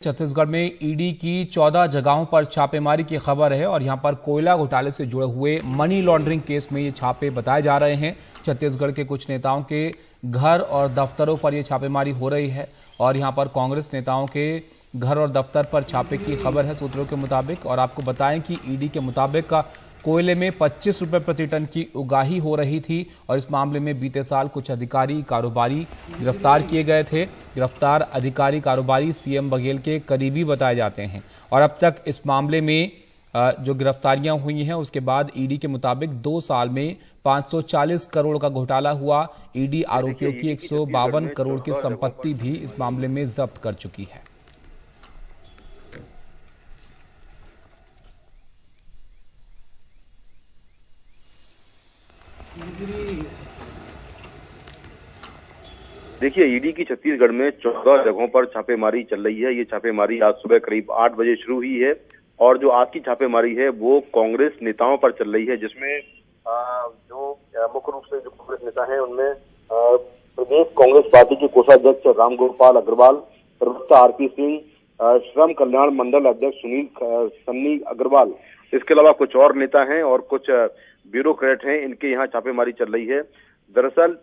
छत्तीसगढ़ में ईडी की 14 जगहों पर छापेमारी की खबर है और यहां पर कोयला घोटाले से जुड़े हुए मनी लॉन्ड्रिंग केस में ये छापे बताए जा रहे हैं। छत्तीसगढ़ के कुछ नेताओं के घर और दफ्तरों पर ये छापेमारी हो रही है और यहां पर कांग्रेस नेताओं के घर और दफ्तर पर छापे की खबर है सूत्रों के मुताबिक। और आपको बताएं कि ईडी के मुताबिक कोयले में 25 रुपए प्रति टन की उगाही हो रही थी और इस मामले में बीते साल कुछ अधिकारी कारोबारी गिरफ्तार किए गए थे। गिरफ्तार अधिकारी कारोबारी सीएम बघेल के करीबी बताए जाते हैं और अब तक इस मामले में जो गिरफ्तारियां हुई हैं उसके बाद ईडी के मुताबिक 2 साल में 540 करोड़ का घोटाला हुआ। ईडी आरोपियों की 152 करोड़ की संपत्ति भी इस मामले में जब्त कर चुकी है। देखिए, ईडी की छत्तीसगढ़ में 14 जगहों पर छापेमारी चल रही है। ये छापेमारी आज सुबह करीब 8 बजे शुरू हुई है और जो आज की छापेमारी है वो कांग्रेस नेताओं पर चल रही है, जिसमें जो मुख्य रूप से जो कांग्रेस नेता हैं उनमें प्रदेश कांग्रेस पार्टी के कोषाध्यक्ष रामगोपाल अग्रवाल, प्रवक्ता आरपी सिंह, श्रम कल्याण मंडल अध्यक्ष सुनील सन्नी अग्रवाल, इसके अलावा कुछ और नेता हैं और कुछ ब्यूरोक्रेट हैं। इनके यहाँ छापेमारी चल रही है। दरअसल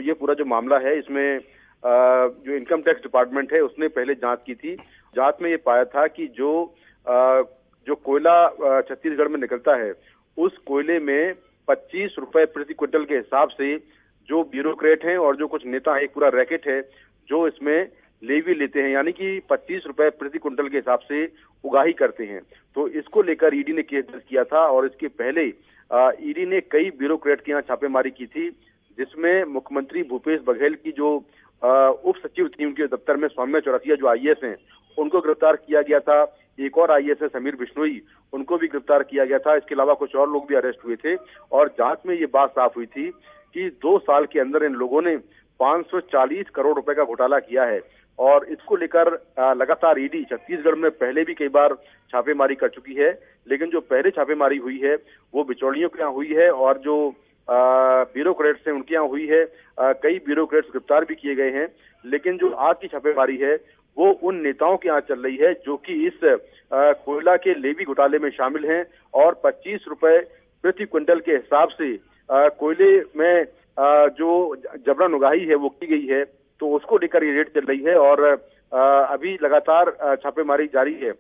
ये पूरा जो मामला है इसमें जो इनकम टैक्स डिपार्टमेंट है उसने पहले जांच की थी। जांच में ये पाया था कि जो कोयला छत्तीसगढ़ में निकलता है उस कोयले में 25 रुपए प्रति क्विंटल के हिसाब से जो ब्यूरोक्रेट हैं और जो कुछ नेता हैं, एक पूरा रैकेट है जो इसमें लेवी लेते हैं, यानी कि 25 रुपए प्रति क्विंटल के हिसाब से उगाही करते हैं। तो इसको लेकर ईडी ने केस दर्ज किया था और इसके पहले ईडी ने कई ब्यूरोक्रेट के यहाँ छापेमारी की थी, जिसमें मुख्यमंत्री भूपेश बघेल की जो उप सचिव थी उनके दफ्तर में सौम्या चौरसिया जो आईएएस हैं उनको गिरफ्तार किया गया था। एक और आईएएस है समीर बिश्नोई, उनको भी गिरफ्तार किया गया था। इसके अलावा कुछ और लोग भी अरेस्ट हुए थे और जांच में ये बात साफ हुई थी कि 2 साल के अंदर इन लोगों ने 540 करोड़ रुपए का घोटाला किया है। और इसको लेकर लगातार ईडी छत्तीसगढ़ में पहले भी कई बार छापेमारी कर चुकी है, लेकिन जो पहले छापेमारी हुई है वो बिचौलियों के यहाँ हुई है और जो ब्यूरोक्रेट्स हैं उनके यहाँ हुई है। कई ब्यूरोक्रेट्स गिरफ्तार भी किए गए हैं, लेकिन जो आज की छापेमारी है वो उन नेताओं के यहाँ चल रही है जो कि इस कोयला के लेवी घोटाले में शामिल हैं और 25 रुपए प्रति क्विंटल के हिसाब से कोयले में जो जबरन उगाही है वो की गई है। तो उसको लेकर ये रेड चल रही है और अभी लगातार छापेमारी जारी है।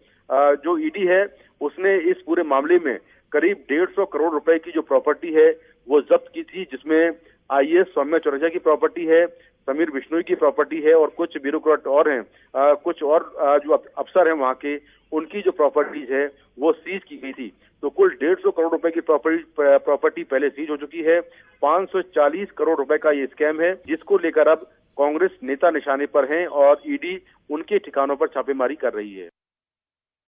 जो ईडी है उसने इस पूरे मामले में करीब 150 करोड़ रुपए की जो प्रॉपर्टी है वो जब्त की थी, जिसमें आईएएस सौम्या चौरसिया की प्रॉपर्टी है, समीर बिश्नोई की प्रॉपर्टी है और कुछ ब्यूरोक्रेट और हैं, कुछ और जो अफसर हैं वहां के, उनकी जो प्रॉपर्टीज है वो सीज की गई थी। तो कुल 150 करोड़ रुपए की प्रॉपर्टी पहले सीज हो चुकी है। 540 करोड़ रुपए का ये स्कैम है, जिसको लेकर अब कांग्रेस नेता निशाने पर हैं और ईडी उनके ठिकानों पर छापेमारी कर रही है।